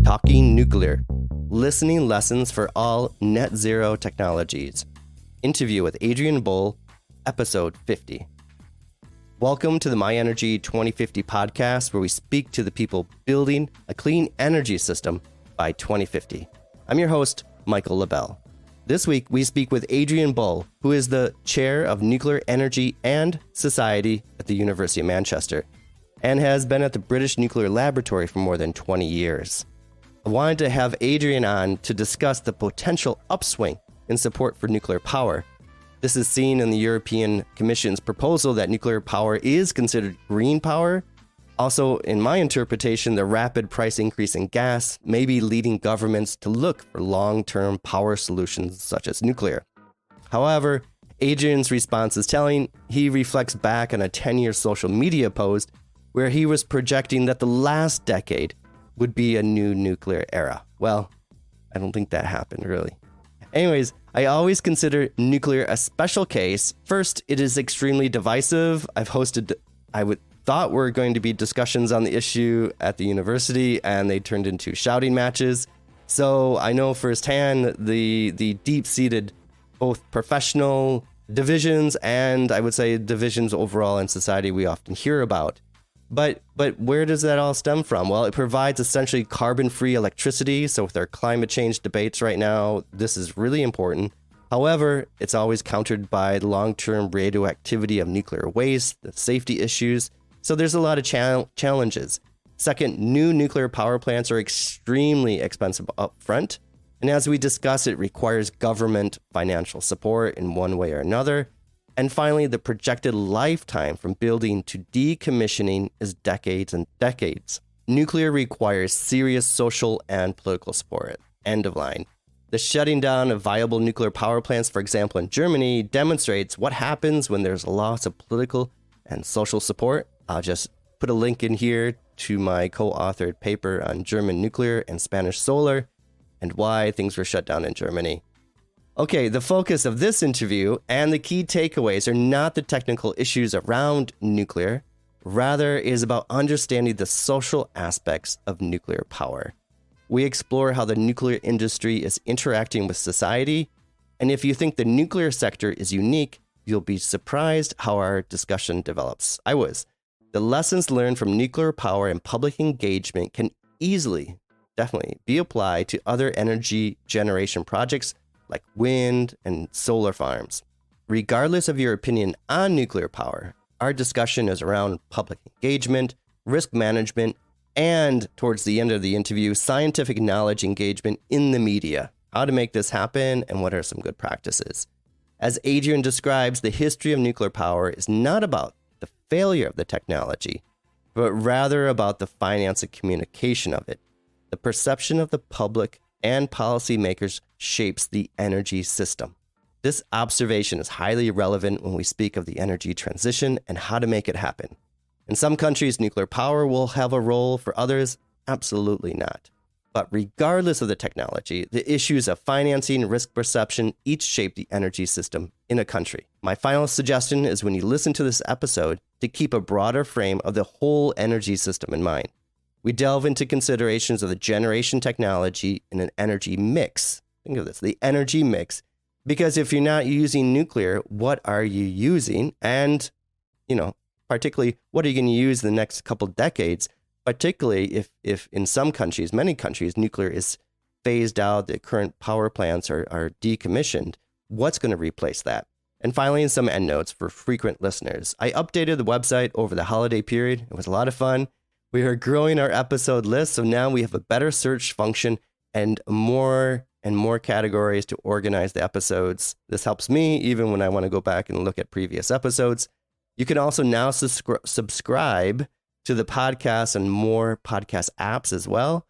Talking Nuclear, Listening Lessons for All Net Zero Technologies. Interview with Adrian Bull, Episode 50. Welcome to the My Energy 2050 podcast, where we speak to the people building a clean energy system by 2050. I'm your host, Michael LaBelle. This week, we speak with Adrian Bull, who is the Chair of Nuclear Energy and Society at the University of Manchester, and has been at the British Nuclear Laboratory for more than 20 years. I wanted to have Adrian on to discuss the potential upswing in support for nuclear power. This is seen in the European Commission's proposal that nuclear power is considered green power. Also, in my interpretation, the rapid price increase in gas may be leading governments to look for long-term power solutions such as nuclear. However, Adrian's response is telling. He reflects back on a 10-year social media post where he was projecting that the last decade would be a new nuclear era. Well, I don't think that happened, really. Anyways, I always consider nuclear a special case. First, it is extremely divisive. Thought were going to be discussions on the issue at the university, and they turned into shouting matches. So I know firsthand the deep-seated both professional divisions and I would say divisions overall in society we often hear about. But where does that all stem from? Well, it provides essentially carbon-free electricity. So with our climate change debates right now, this is really important. However, it's always countered by the long-term radioactivity of nuclear waste, the safety issues. So there's a lot of challenges. Second, new nuclear power plants are extremely expensive upfront. And as we discussed, it requires government financial support in one way or another. And finally, the projected lifetime from building to decommissioning is decades and decades. Nuclear requires serious social and political support. End of line. The shutting down of viable nuclear power plants, for example, in Germany, demonstrates what happens when there's a loss of political and social support. I'll just put a link in here to my co-authored paper on German nuclear and Spanish solar and why things were shut down in Germany. Okay, the focus of this interview and the key takeaways are not the technical issues around nuclear, rather is about understanding the social aspects of nuclear power. We explore how the nuclear industry is interacting with society, and if you think the nuclear sector is unique, you'll be surprised how our discussion develops. I was. The lessons learned from nuclear power and public engagement can definitely be applied to other energy generation projects like wind and solar farms. Regardless of your opinion on nuclear power, our discussion is around public engagement, risk management, and towards the end of the interview, scientific knowledge engagement in the media. How to make this happen and what are some good practices. As Adrian describes, the history of nuclear power is not about the failure of the technology, but rather about the finance and communication of it. The perception of the public and policymakers shapes the energy system. This observation is highly relevant when we speak of the energy transition and how to make it happen. In some countries, nuclear power will have a role. For others, absolutely not. But regardless of the technology, the issues of financing and risk perception each shape the energy system in a country. My final suggestion is when you listen to this episode to keep a broader frame of the whole energy system in mind. We delve into considerations of the generation technology in an energy mix. Think of this, the energy mix. Because if you're not using nuclear, what are you using? And, particularly, what are you going to use in the next couple decades? Particularly if in some countries, many countries, nuclear is phased out, the current power plants are decommissioned, what's going to replace that? And finally, some endnotes for frequent listeners. I updated the website over the holiday period. It was a lot of fun. We are growing our episode list, so now we have a better search function and more categories to organize the episodes. This helps me even when I want to go back and look at previous episodes. You can also now subscribe to the podcast and more podcast apps as well.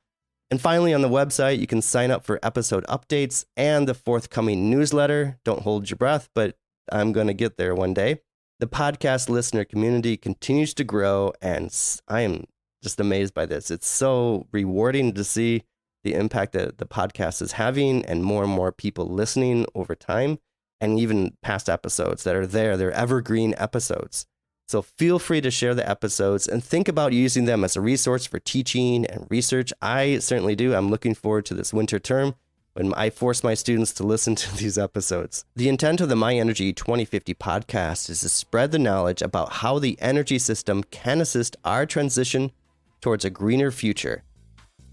And finally, on the website, you can sign up for episode updates and the forthcoming newsletter. Don't hold your breath, but I'm going to get there one day. The podcast listener community continues to grow, and I am just amazed by this. It's so rewarding to see the impact that the podcast is having and more people listening over time, and even past episodes that are there. They're evergreen episodes. So feel free to share the episodes and think about using them as a resource for teaching and research. I certainly do. I'm looking forward to this winter term when I force my students to listen to these episodes. The intent of the My Energy 2050 podcast is to spread the knowledge about how the energy system can assist our transition towards a greener future.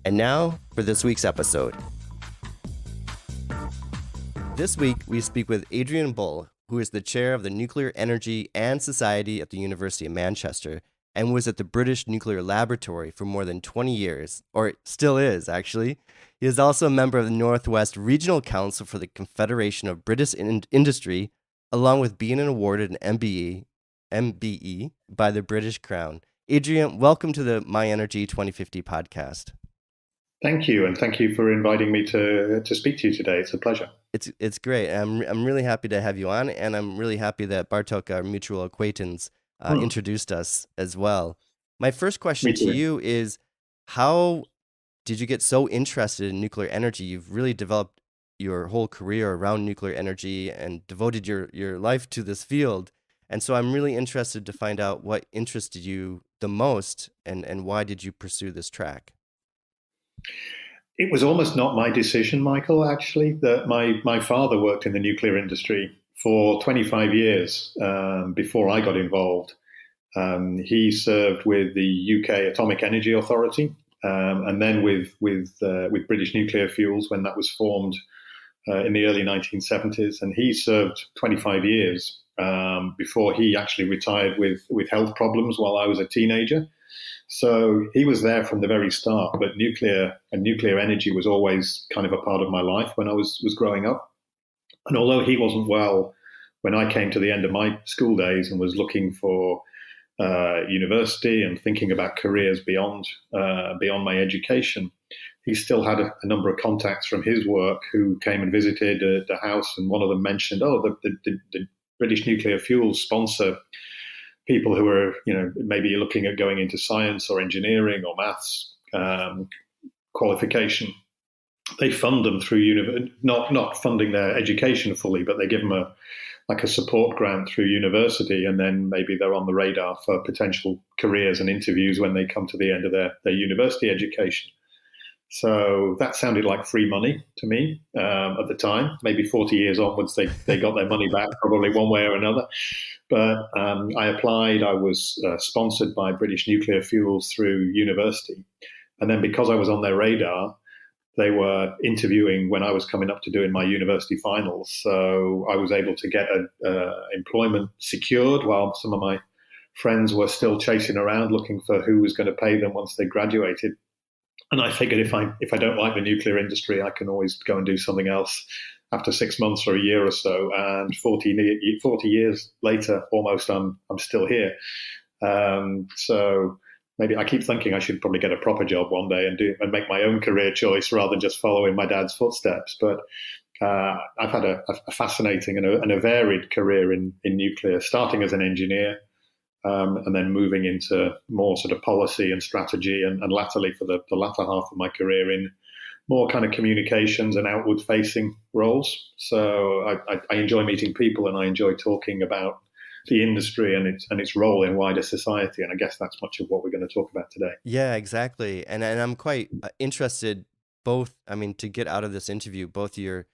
And now for this week's episode. This week, we speak with Adrian Bull, who is the chair of the Nuclear Energy and Society at the University of Manchester and was at the British Nuclear Laboratory for more than 20 years, or still is, actually. He is also a member of the Northwest Regional Council for the Confederation of British Industry, along with being awarded an MBE by the British Crown. Adrian, welcome to the My Energy 2050 podcast. Thank you, and thank you for inviting me to speak to you today. It's a pleasure. It's great. I'm really happy to have you on, and I'm really happy that Bartok, our mutual acquaintance, introduced us as well. My first question to you is, how did you get so interested in nuclear energy? You've really developed your whole career around nuclear energy and devoted your life to this field. And so I'm really interested to find out what interested you the most and why did you pursue this track? It was almost not my decision, Michael, actually. That my father worked in the nuclear industry for 25 years before I got involved. He served with the UK Atomic Energy Authority and then with British Nuclear Fuels when that was formed in the early 1970s. And he served 25 years before he actually retired with health problems while I was a teenager. So he was there from the very start, but nuclear energy was always kind of a part of my life when I was growing up. And although he wasn't well when I came to the end of my school days and was looking for university and thinking about careers beyond my education, he still had a number of contacts from his work who came and visited the house, and one of them mentioned, the British Nuclear Fuels sponsor people who are, maybe looking at going into science or engineering or maths qualification. They fund them through not funding their education fully, but they give them a support grant through university, and then maybe they're on the radar for potential careers and interviews when they come to the end of their university education. So that sounded like free money to me at the time. Maybe 40 years onwards, they got their money back, probably one way or another. But I applied. I was sponsored by British Nuclear Fuels through university. And then because I was on their radar, they were interviewing when I was coming up to doing my university finals. So I was able to get employment secured while some of my friends were still chasing around looking for who was going to pay them once they graduated. And I figured if I don't like the nuclear industry, I can always go and do something else after 6 months or a year or so. And 40 years later, almost, I'm still here. So maybe I keep thinking I should probably get a proper job one day and make my own career choice rather than just following my dad's footsteps. But I've had a fascinating and a varied career in nuclear, starting as an engineer. And then moving into more sort of policy and strategy, and latterly for the latter half of my career in more kind of communications and outward-facing roles. So I enjoy meeting people, and I enjoy talking about the industry and its role in wider society. And I guess that's much of what we're going to talk about today. Yeah, exactly. And I'm quite interested to get out of this interview, both your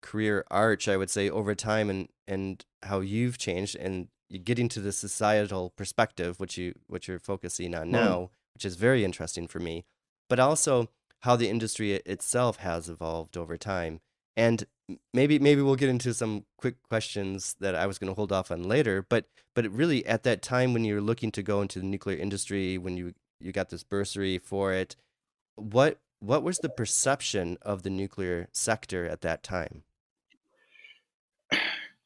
career arch, I would say, over time and how you've changed, and you're getting to the societal perspective, which you're focusing on now, which is very interesting for me, but also how the industry itself has evolved over time. And maybe we'll get into some quick questions that I was going to hold off on later, but really at that time when you're looking to go into the nuclear industry, when you got this bursary for it, what was the perception of the nuclear sector at that time?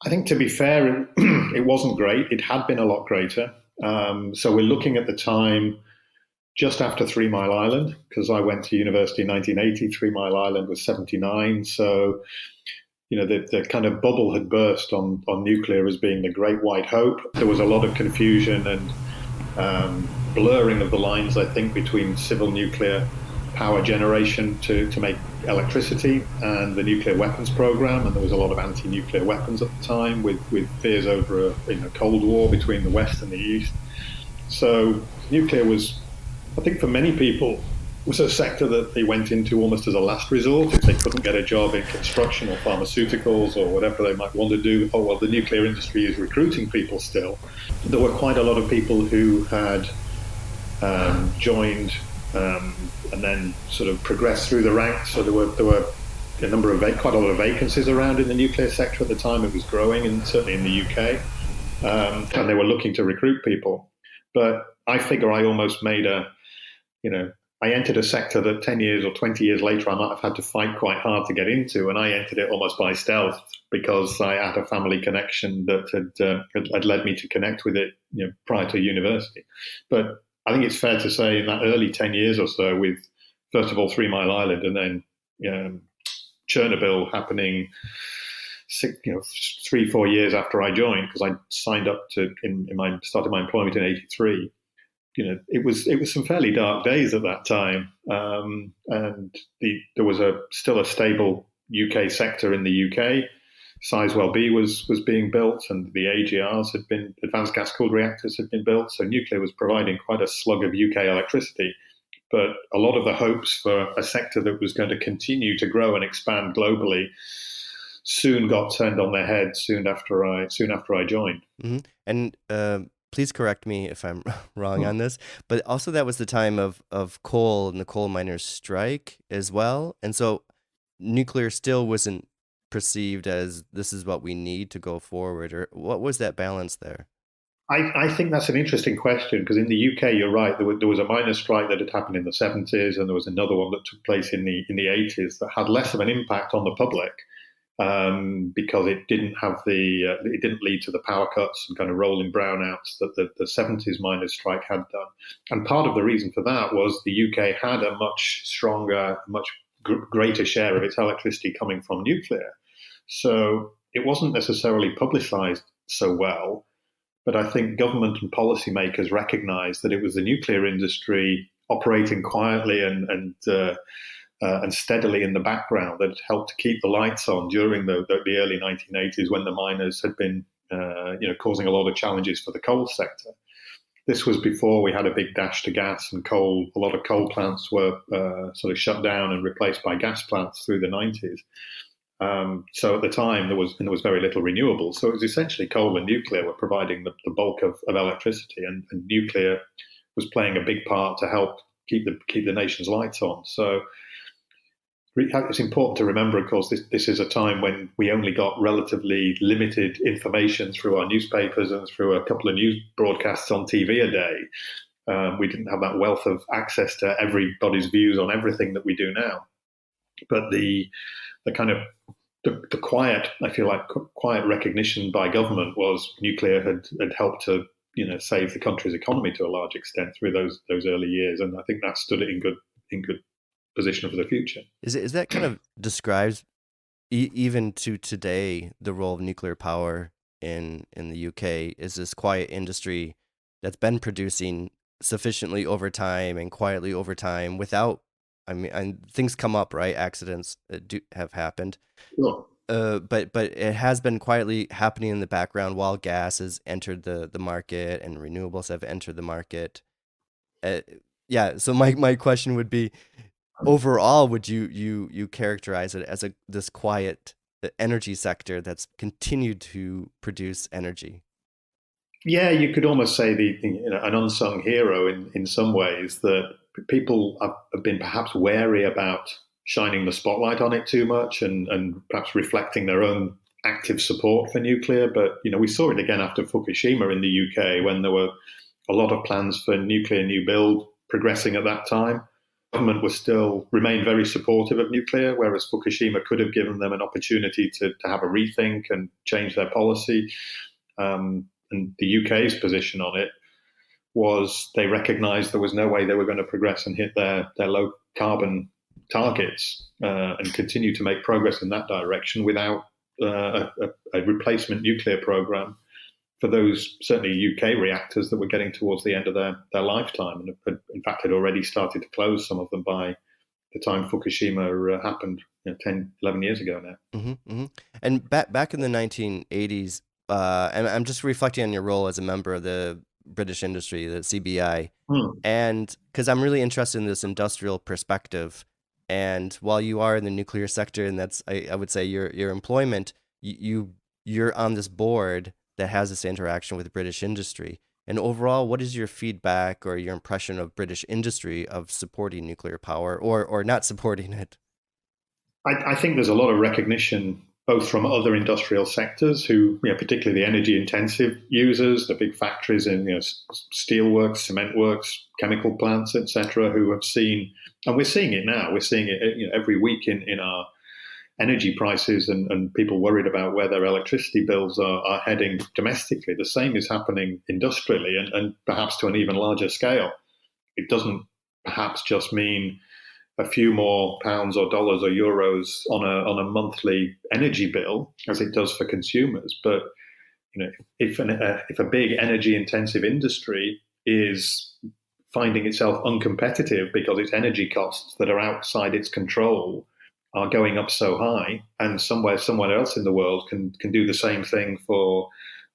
I think, to be fair, it wasn't great. It had been a lot greater. So we're looking at the time just after 3 Mile Island, because I went to university in 1980. 3 Mile Island was 79. So, the kind of bubble had burst on nuclear as being the great white hope. There was a lot of confusion and blurring of the lines, I think, between civil nuclear power generation to make electricity, and the nuclear weapons program. And there was a lot of anti-nuclear weapons at the time, with fears over a Cold War between the West and the East. So nuclear was, I think for many people, was a sector that they went into almost as a last resort if they couldn't get a job in construction or pharmaceuticals or whatever they might want to do. Oh, well, the nuclear industry is recruiting people still. There were quite a lot of people who had joined and then sort of progressed through the ranks. So there were a number of quite a lot of vacancies around in the nuclear sector at the time. It was growing, and certainly in the UK, and they were looking to recruit people. But I figure I almost made I entered a sector that 10 years or 20 years later I might have had to fight quite hard to get into, and I entered it almost by stealth because I had a family connection that had led me to connect with it prior to university. But I think it's fair to say in that early 10 years or so, with first of all 3 Mile Island and then Chernobyl happening 3-4 years after I joined, because I signed up started my employment in '83. It was some fairly dark days at that time, and there was still a stable UK sector in the UK. Sizewell B was being built, and the AGRs had been, advanced gas cooled reactors had been built. So nuclear was providing quite a slug of UK electricity. But a lot of the hopes for a sector that was going to continue to grow and expand globally soon got turned on their head soon after I joined. Mm-hmm. And please correct me if I'm wrong on this, but also that was the time of coal and the coal miners' strike as well. And so nuclear still wasn't perceived as this is what we need to go forward, or what was that balance there? I think that's an interesting question, because in the UK, you're right, there was a miners' strike that had happened in the 70s, and there was another one that took place in the 80s that had less of an impact on the public. Because it didn't lead to the power cuts and kind of rolling brownouts that the 70s miners' strike had done. And part of the reason for that was the UK had a much stronger, much greater share of its electricity coming from nuclear. So it wasn't necessarily publicised so well, but I think government and policymakers recognised that it was the nuclear industry operating quietly and steadily in the background that helped to keep the lights on during the early 1980s, when the miners had been causing a lot of challenges for the coal sector. This was before we had a big dash to gas and coal. A lot of coal plants were sort of shut down and replaced by gas plants through the 90s. So at the time there was very little renewables. So it was essentially coal and nuclear were providing the bulk of electricity, and nuclear was playing a big part to help keep the nation's lights on. So it's important to remember, of course, this is a time when we only got relatively limited information through our newspapers and through a couple of news broadcasts on TV a day. We didn't have that wealth of access to everybody's views on everything that we do now. But the kind of the quiet, I feel like, quiet recognition by government was nuclear had helped to save the country's economy to a large extent through those early years, and I think that stood it in good position for the future. Is that kind of describes even to today the role of nuclear power in the UK? Is this quiet industry that's been producing sufficiently over time and quietly over time without, things come up, right? Accidents have happened. Sure. But it has been quietly happening in the background while gas has entered the market and renewables have entered the market. So my question would be, overall, would you characterize it as this quiet energy sector that's continued to produce energy? Yeah, you could almost say an unsung hero in some ways, that people have been perhaps wary about shining the spotlight on it too much and perhaps reflecting their own active support for nuclear. But we saw it again after Fukushima in the UK, when there were a lot of plans for nuclear new build progressing at that time. Government was still remained very supportive of nuclear, whereas Fukushima could have given them an opportunity to have a rethink and change their policy. And the UK's position on it was they recognised there was no way they were going to progress and hit their low carbon targets and continue to make progress in that direction without a replacement nuclear programme for those certainly UK reactors that were getting towards the end of their lifetime, and in fact had already started to close some of them by the time Fukushima happened 10, 11 years ago now. And back in the 1980s, and I'm just reflecting on your role as a member of the British industry, the CBI, and because I'm really interested in this industrial perspective. And while you are in the nuclear sector, and that's I would say your employment, you're on this board that has this interaction with British industry. And overall, what is your feedback or your impression of British industry of supporting nuclear power or not supporting it? I think there's a lot of recognition both from other industrial sectors who, particularly the energy intensive users, the big factories in steelworks, cement works, chemical plants, etc., who have seen, and we're seeing it now. We're seeing it every week in our energy prices and people worried about where their electricity bills are heading domestically. The same is happening industrially and perhaps to an even larger scale. It doesn't perhaps just mean a few more pounds or dollars or euros on a monthly energy bill as it does for consumers. But if a big energy intensive industry is finding itself uncompetitive because its energy costs that are outside its control are going up so high, and somewhere else in the world can do the same thing for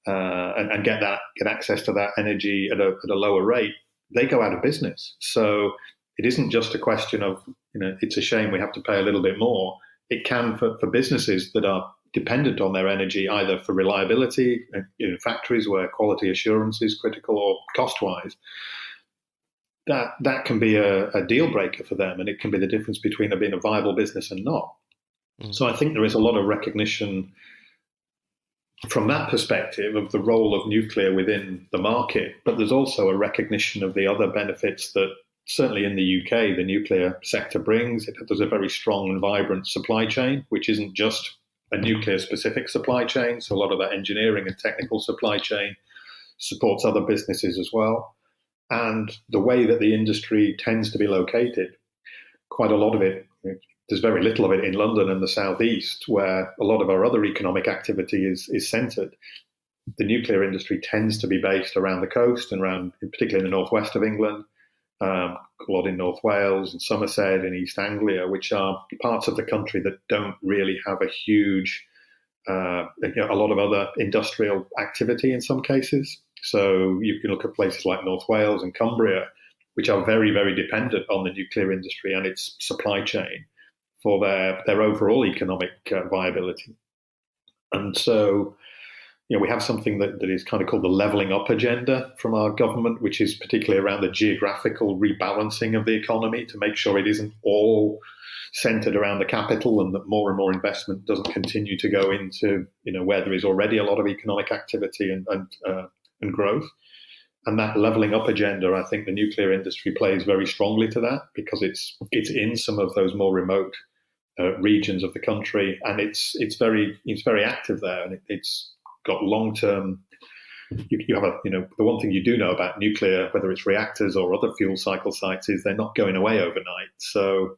and get access to that energy at a lower rate, they go out of business. So it isn't just a question of it's a shame we have to pay a little bit more. It can for businesses that are dependent on their energy either for reliability, factories where quality assurance is critical, or cost-wise. That can be a deal breaker for them, and it can be the difference between there being a viable business and not. So I think there is a lot of recognition from that perspective of the role of nuclear within the market, but there's also a recognition of the other benefits that certainly in the UK the nuclear sector brings. There's a very strong and vibrant supply chain, which isn't just a nuclear specific supply chain. So a lot of that engineering and technical supply chain supports other businesses as well. And the way that the industry tends to be located, quite a lot of it, there's very little of it in London and the southeast, where a lot of our other economic activity is centred. The nuclear industry tends to be based around the coast and around, particularly in the northwest of England, a lot in North Wales and Somerset and East Anglia, which are parts of the country that don't really have a huge, a lot of other industrial activity in some cases. So you can look at places like North Wales and Cumbria, which are very, very dependent on the nuclear industry and its supply chain for their overall economic viability. And so, we have something that is kind of called the levelling up agenda from our government, which is particularly around the geographical rebalancing of the economy to make sure it isn't all centred around the capital, and that more and more investment doesn't continue to go into where there is already a lot of economic activity and growth. And that levelling up agenda, I think the nuclear industry plays very strongly to that, because it's in some of those more remote regions of the country, and it's very active there, and it's got long-term. You have the one thing you do know about nuclear, whether it's reactors or other fuel cycle sites, is they're not going away overnight. So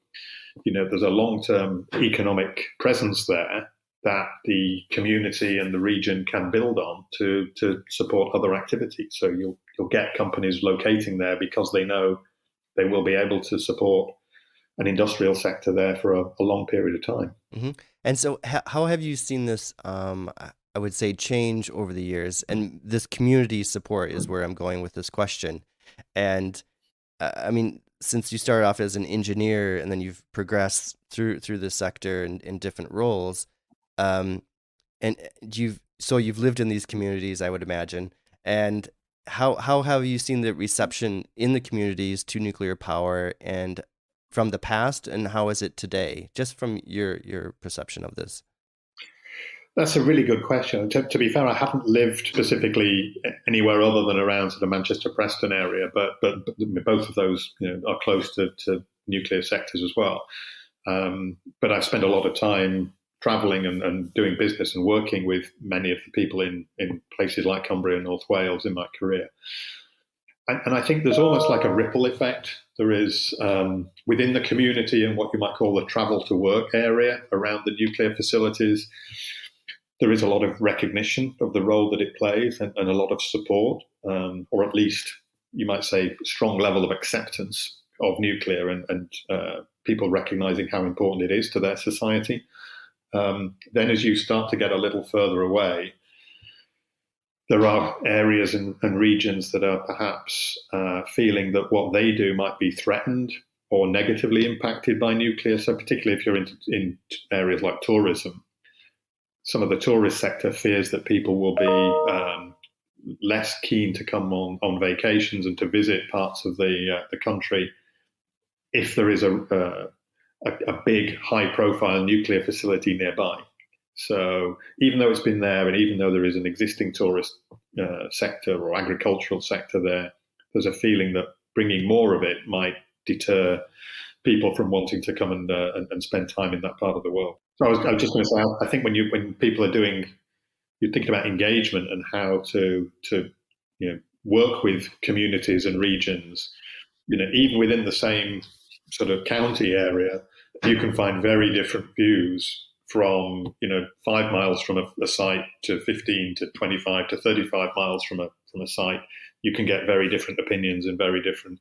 there's a long-term economic presence there that the community and the region can build on to support other activities. So you'll get companies locating there because they know they will be able to support an industrial sector there for a long period of time. Mm-hmm. And so how have you seen this, I would say, change over the years? And this community support is where I'm going with this question. And I mean, since you started off as an engineer and then you've progressed through the sector in different roles, and you've lived in these communities, I would imagine. And how have you seen the reception in the communities to nuclear power, and from the past, and how is it today, just from your perception of this? That's a really good question. To be fair, I haven't lived specifically anywhere other than around the Manchester Preston area, but both of those are close to nuclear sectors as well. But I've spent a lot of time travelling and doing business and working with many of the people in places like Cumbria and North Wales in my career. And I think there's almost like a ripple effect. There is within the community and what you might call the travel to work area around the nuclear facilities, there is a lot of recognition of the role that it plays and a lot of support, or at least you might say strong level of acceptance of nuclear and people recognizing how important it is to their society. Then as you start to get a little further away, there are areas and regions that are perhaps feeling that what they do might be threatened or negatively impacted by nuclear. So particularly if you're in areas like tourism, some of the tourist sector fears that people will be less keen to come on vacations and to visit parts of the country if there is a big, high-profile nuclear facility nearby. So even though it's been there, and even though there is an existing tourist sector or agricultural sector there, there's a feeling that bringing more of it might deter people from wanting to come and spend time in that part of the world. So I was just going to say, I think when people are you're thinking about engagement and how to work with communities and regions, even within the same sort of county area, you can find very different views from 5 miles from a site to 15 to 25 to 35 miles from a site. You can get very different opinions and very different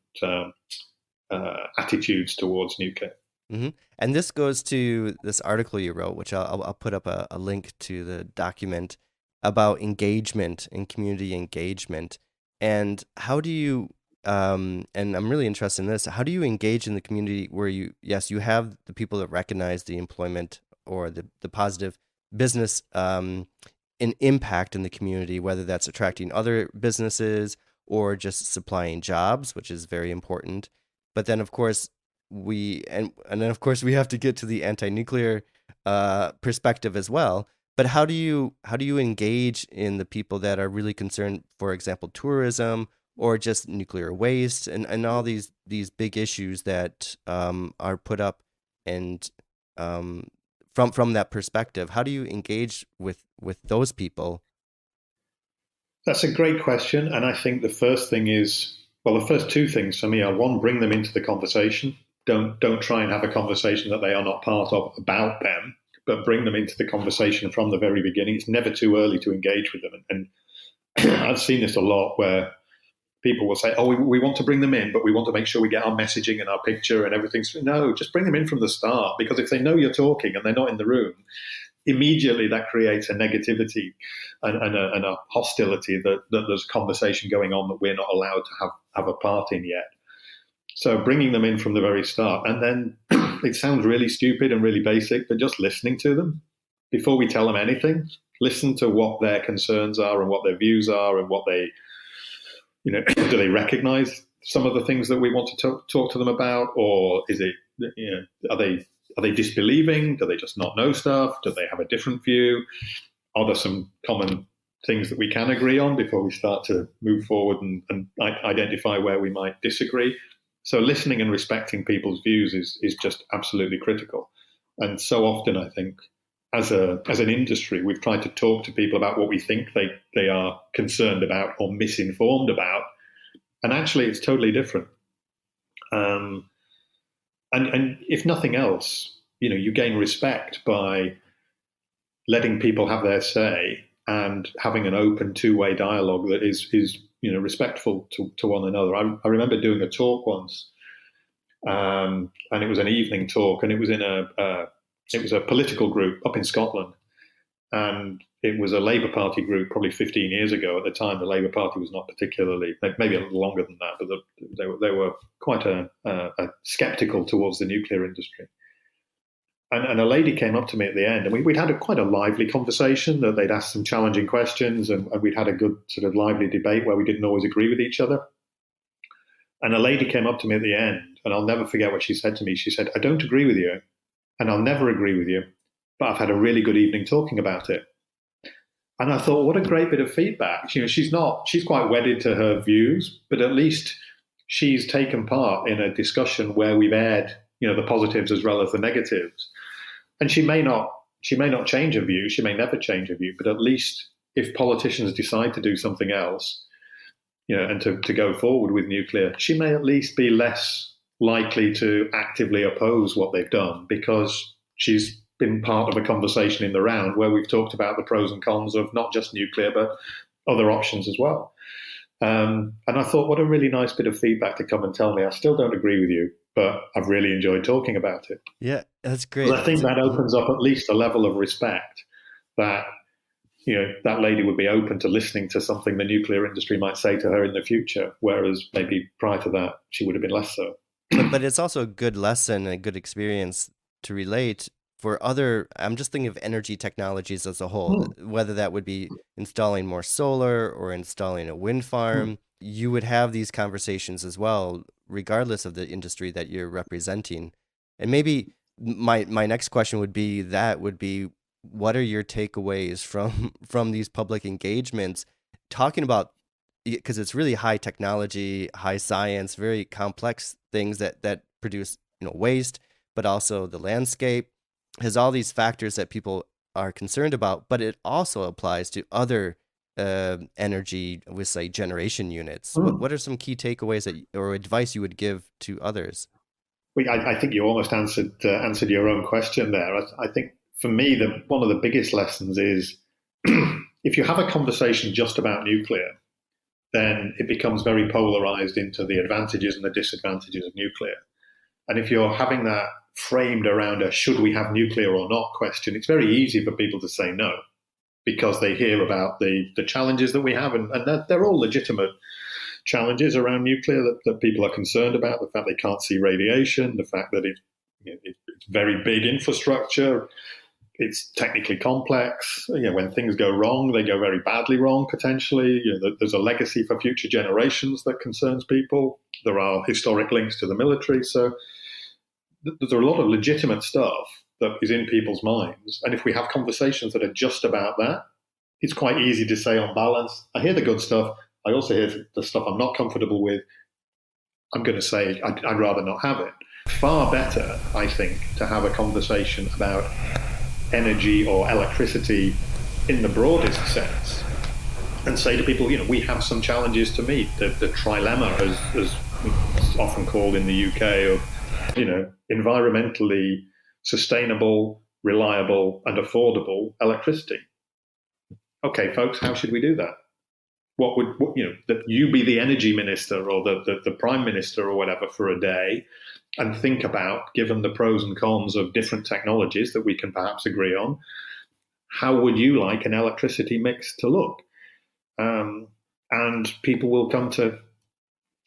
attitudes towards nuclear. Mm-hmm. And this goes to this article you wrote, which I'll put up a link to the document about engagement and community engagement. And how do you, and I'm really interested in this, how do you engage in the community where you have the people that recognize the employment or the positive business impact in the community, whether that's attracting other businesses or just supplying jobs, which is very important. But then, of course, we have to get to the anti-nuclear perspective as well. But how do you engage in the people that are really concerned, for example, tourism or just nuclear waste and all these big issues that are put up, and from that perspective, how do you engage with those people? That's a great question, and I think the first two things for me are: one, bring them into the conversation. Don't try and have a conversation that they are not part of about them, but bring them into the conversation from the very beginning. It's never too early to engage with them, and I've seen this a lot where people will say, "Oh, we want to bring them in, but we want to make sure we get our messaging and our picture and everything." No, just bring them in from the start, because if they know you're talking and they're not in the room, immediately that creates a negativity and a hostility that there's a conversation going on that we're not allowed to have a part in yet. So bringing them in from the very start, and then it sounds really stupid and really basic, but just listening to them before we tell them anything. Listen to what their concerns are and what their views are and what they, do they recognize some of the things that we want to talk to them about, or is it, are they disbelieving? Do they just not know stuff? Do they have a different view? Are there some common things that we can agree on before we start to move forward and identify where we might disagree? So listening and respecting people's views is just absolutely critical. And so often, I think, as an industry, we've tried to talk to people about what we think they are concerned about or misinformed about, and actually it's totally different. And if nothing else, you gain respect by letting people have their say and having an open two-way dialogue that is respectful to one another. I remember doing a talk once, and it was an evening talk, and it was in it was a political group up in Scotland, and it was a Labour Party group probably 15 years ago. At the time, the Labour Party was not particularly, maybe a little longer than that, but they were quite sceptical towards the nuclear industry. And a lady came up to me at the end, and we'd had quite a lively conversation. That they'd asked some challenging questions, and we'd had a good sort of lively debate where we didn't always agree with each other. And a lady came up to me at the end, and I'll never forget what she said to me. She said, "I don't agree with you, and I'll never agree with you, but I've had a really good evening talking about it." And I thought, what a great bit of feedback. She's quite wedded to her views, but at least she's taken part in a discussion where we've aired, the positives as well as the negatives. And she may not change her view. She may never change her view, but at least if politicians decide to do something else, and to go forward with nuclear, she may at least be less likely to actively oppose what they've done, because she's been part of a conversation in the round where we've talked about the pros and cons of not just nuclear, but other options as well. And I thought, what a really nice bit of feedback to come and tell me. I still don't agree with you, but I've really enjoyed talking about it. Yeah, that's Because great. I think that opens up at least a level of respect that that lady would be open to listening to something the nuclear industry might say to her in the future, whereas maybe prior to that she would have been less so. But it's also a good lesson, a good experience to relate for other. I'm just thinking of energy technologies as a whole, Mm, whether that would be installing more solar or installing a wind mm, farm. You would have these conversations as well, regardless of the industry that you're representing. And maybe my next question would be what are your takeaways from from these public engagements talking about, because it's really high technology, high science, very complex things that produce waste, but also the landscape has all these factors that people are concerned about. But it also applies to other energy, with say generation units. What mm. what are some key takeaways or advice you would give to others? Well, I think you almost answered your own question there. I think for me, one of the biggest lessons is if you have a conversation just about nuclear, then it becomes very polarized into the advantages and the disadvantages of nuclear. And if you're having that framed around a should we have nuclear or not question, it's very easy for people to say no because they hear about the challenges that we have, and they're all legitimate challenges around nuclear that people are concerned about. The fact they can't see radiation, the fact that it's very big infrastructure, it's technically complex. When things go wrong, they go very badly wrong potentially. There's a legacy for future generations that concerns people. There are historic links to the military. So there's a lot of legitimate stuff that is in people's minds. And if we have conversations that are just about that, it's quite easy to say on balance, I hear the good stuff. I also hear the stuff I'm not comfortable with. I'm going to say I'd rather not have it. Far better, I think, to have a conversation about energy or electricity in the broadest sense and say to people, we have some challenges to meet. The trilemma, as it's often called in the UK, of, environmentally sustainable, reliable, and affordable electricity. Okay, folks, how should we do that? That you be the energy minister or the prime minister or whatever for a day and think about, given the pros and cons of different technologies that we can perhaps agree on, how would you like an electricity mix to look? And people will come to,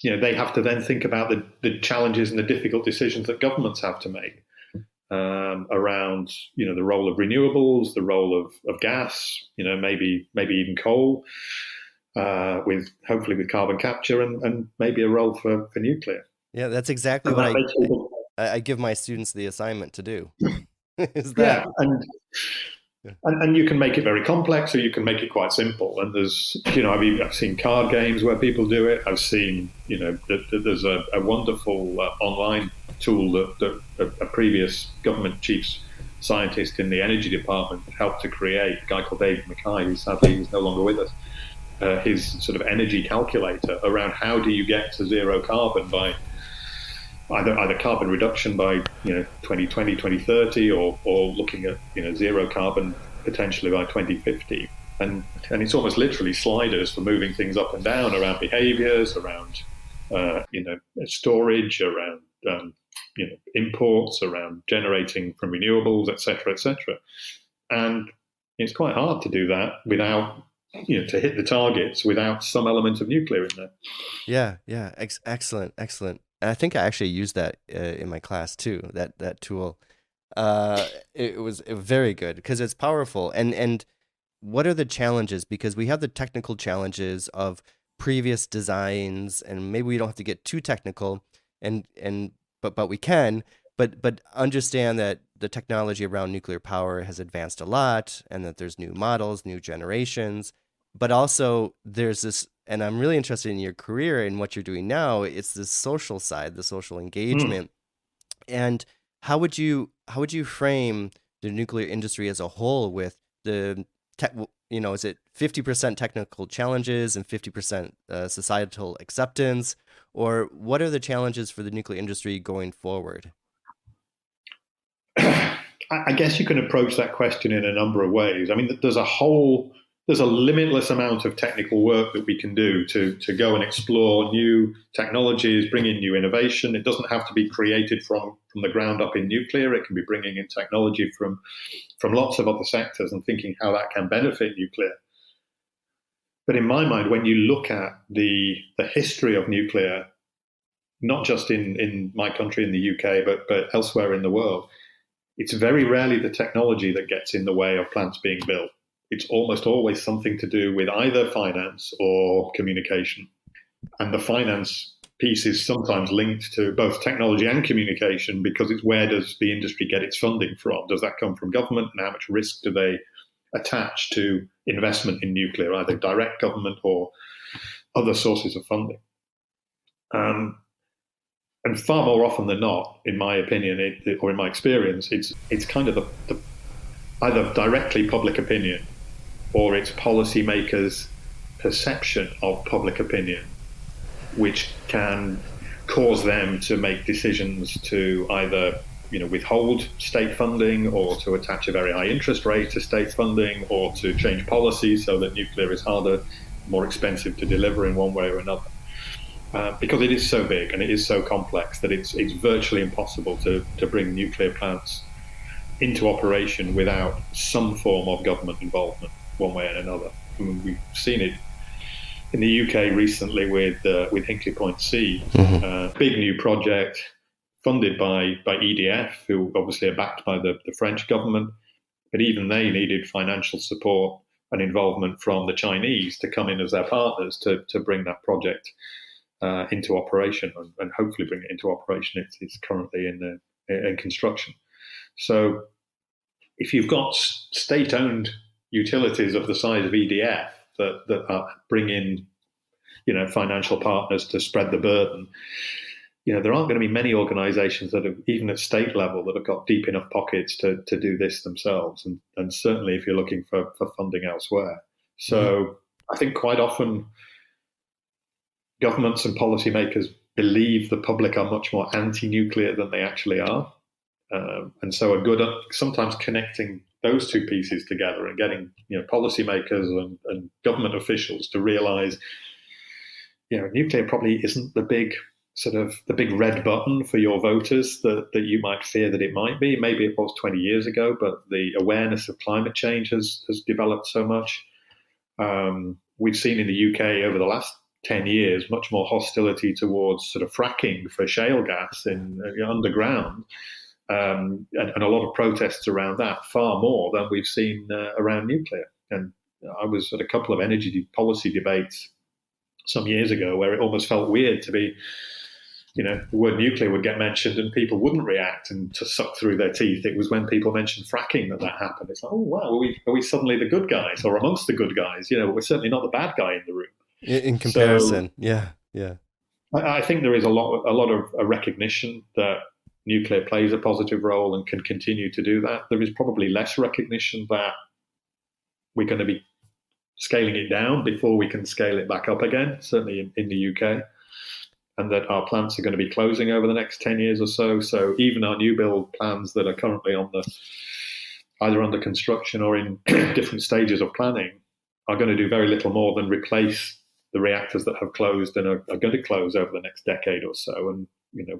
they have to then think about the challenges and the difficult decisions that governments have to make around, the role of renewables, the role of gas, maybe even coal, with hopefully with carbon capture and maybe a role for nuclear. Yeah, that's exactly And what that makes people, I give my students the assignment to do. Is yeah, that? Yeah. and you can make it very complex, or you can make it quite simple. And there's, I've seen card games where people do it. I've seen, there's a wonderful online tool that a previous government chief scientist in the energy department helped to create, a guy called David Mackay, who sadly is no longer with us. His sort of energy calculator around how do you get to zero carbon by either carbon reduction by 2020 2030 or looking at zero carbon potentially by 2050, and it's almost literally sliders for moving things up and down around behaviors, around storage, around imports, around generating from renewables, etc., etc. And it's quite hard to do that without to hit the targets without some element of nuclear in there. Yeah. Excellent. And I think I actually used that in my class too. That tool. It was very good because it's powerful. And what are the challenges? Because we have the technical challenges of previous designs, and maybe we don't have to get too technical, but we can. But understand that the technology around nuclear power has advanced a lot, and that there's new models, new generations. But also there's this, and I'm really interested in your career and what you're doing now. It's the social side, the social Mm. engagement. And how would you frame the nuclear industry as a whole with the tech, is it 50% technical challenges and 50% societal acceptance, or what are the challenges for the nuclear industry going forward? I guess you can approach that question in a number of ways. I mean, there's a whole there's a limitless amount of technical work that we can do to go and explore new technologies, bring in new innovation. It doesn't have to be created from the ground up in nuclear. It can be bringing in technology from lots of other sectors and thinking how that can benefit nuclear. But in my mind, when you look at the history of nuclear, not just in my country, in the UK, but elsewhere in the world, it's very rarely the technology that gets in the way of plants being built. It's almost always something to do with either finance or communication. And the finance piece is sometimes linked to both technology and communication, because it's where does the industry get its funding from? Does that come from government, and how much risk do they attach to investment in nuclear, either direct government or other sources of funding? And far more often than not, in my opinion, or in my experience, it's kind of the either directly public opinion or it's policymakers' perception of public opinion, which can cause them to make decisions to either withhold state funding, or to attach a very high interest rate to state funding, or to change policy so that nuclear is harder, more expensive to deliver in one way or another. Because it is so big and it is so complex that it's virtually impossible to bring nuclear plants into operation without some form of government involvement, one way or another. I mean, we've seen it in the UK recently with Hinkley Point C, big new project funded by EDF, who obviously are backed by the French government, but even they needed financial support and involvement from the Chinese to come in as their partners to bring that project into operation, and hopefully bring it into operation. It's currently in construction. So if you've got state-owned utilities of the size of EDF that bring in financial partners to spread the burden, there aren't going to be many organizations that have, even at state level, that have got deep enough pockets to do this themselves, and certainly if you're looking for funding elsewhere. So I think quite often governments and policymakers believe the public are much more anti-nuclear than they actually are. And so are good at sometimes connecting those two pieces together and getting policymakers and government officials to realize nuclear probably isn't the big red button for your voters that you might fear that it might be. Maybe it was 20 years ago, but the awareness of climate change has developed so much. We've seen in the UK over the last 10 years much more hostility towards sort of fracking for shale gas in underground, and a lot of protests around that, far more than we've seen around nuclear. And I was at a couple of energy policy debates some years ago where it almost felt weird to be, the word nuclear would get mentioned and people wouldn't react and to suck through their teeth. It was when people mentioned fracking that happened. It's like, oh wow, are we suddenly the good guys, or amongst the good guys? We're certainly not the bad guy in the room. In comparison, so, yeah. I think there is a lot of a recognition that nuclear plays a positive role and can continue to do that. There is probably less recognition that we're going to be scaling it down before we can scale it back up again, certainly in the UK, and that our plants are going to be closing over the next 10 years or so. So even our new build plans that are currently either under construction or in different stages of planning are going to do very little more than replace the reactors that have closed and are going to close over the next decade or so. And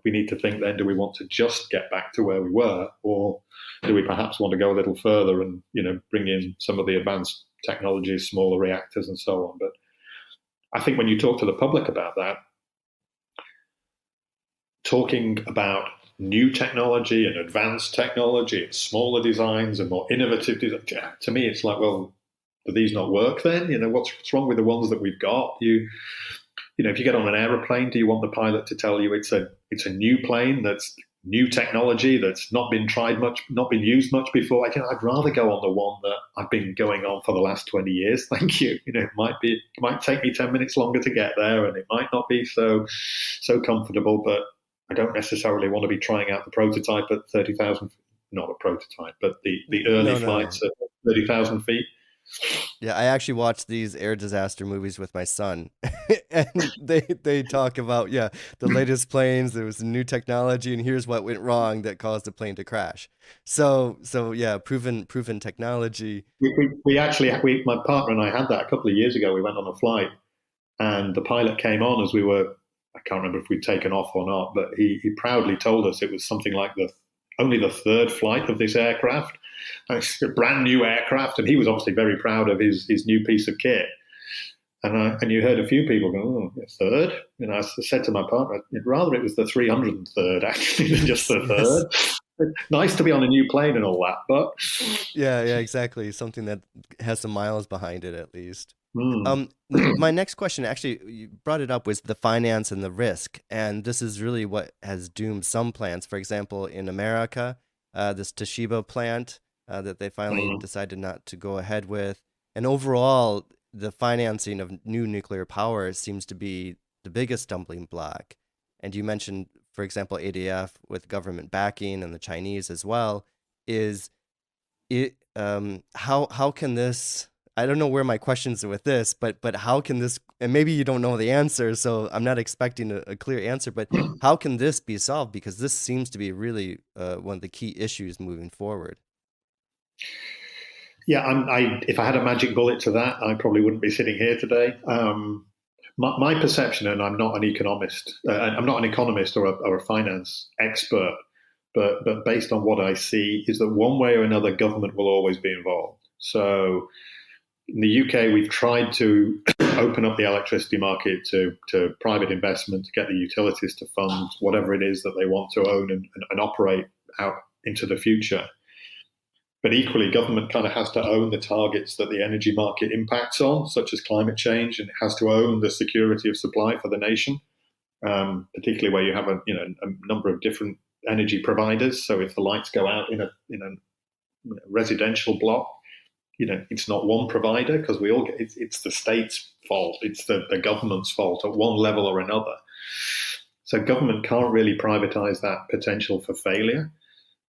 we need to think then, do we want to just get back to where we were, or do we perhaps want to go a little further and bring in some of the advanced technologies, smaller reactors and so on? But I think when you talk to the public about that, talking about new technology and advanced technology and smaller designs and more innovative designs, to me it's like, well, do these not work then? What's wrong with the ones that we've got? If you get on an aeroplane, do you want the pilot to tell you it's a new plane that's new technology that's not been tried much, not been used much before? I'd rather go on the one that I've been going on for the last 20 years. Thank you. It might take me 10 minutes longer to get there, and it might not be so comfortable, but I don't necessarily want to be trying out the prototype at 30,000, not a prototype, but the early flights at 30,000 feet. Yeah, I actually watched these air disaster movies with my son, and they talk about the latest planes. There was new technology, and here's what went wrong that caused the plane to crash. So yeah, proven technology. We actually, my partner and I had that a couple of years ago. We went on a flight, and the pilot came on as we were. I can't remember if we'd taken off or not, but he proudly told us it was something like only the third flight of this aircraft. And it's a brand new aircraft, and he was obviously very proud of his new piece of kit. And you heard a few people go, "Oh, a third?" I said to my partner, rather it was the 303rd actually than just the third. Nice to be on a new plane and all that, but Yeah, exactly. Something that has some miles behind it at least. mm, My next question, actually, you brought it up, was the finance and the risk, and this is really what has doomed some plants. For example, in America, this Toshiba plant that they finally decided not to go ahead with, and overall, the financing of new nuclear power seems to be the biggest stumbling block. And you mentioned, for example, ADF with government backing and the Chinese as well. Is it how can this, I don't know where my questions are with this, but how can this, and maybe you don't know the answer, so I'm not expecting a clear answer, but how can this be solved? Because this seems to be really one of the key issues moving forward. yeah, if I had a magic bullet to that, I probably wouldn't be sitting here today. My perception, and I'm not an economist, I'm not an economist or a finance expert, but based on what I see, is that one way or another, government will always be involved. So in the UK, we've tried to open up the electricity market to private investment, to get the utilities to fund whatever it is that they want to own and operate out into the future. But equally, government kind of has to own the targets that the energy market impacts on, such as climate change, and it has to own the security of supply for the nation, particularly where you have a number of different energy providers. So if the lights go out in a residential block, it's not one provider, because it's the state's fault, it's the government's fault at one level or another. So government can't really privatize that potential for failure.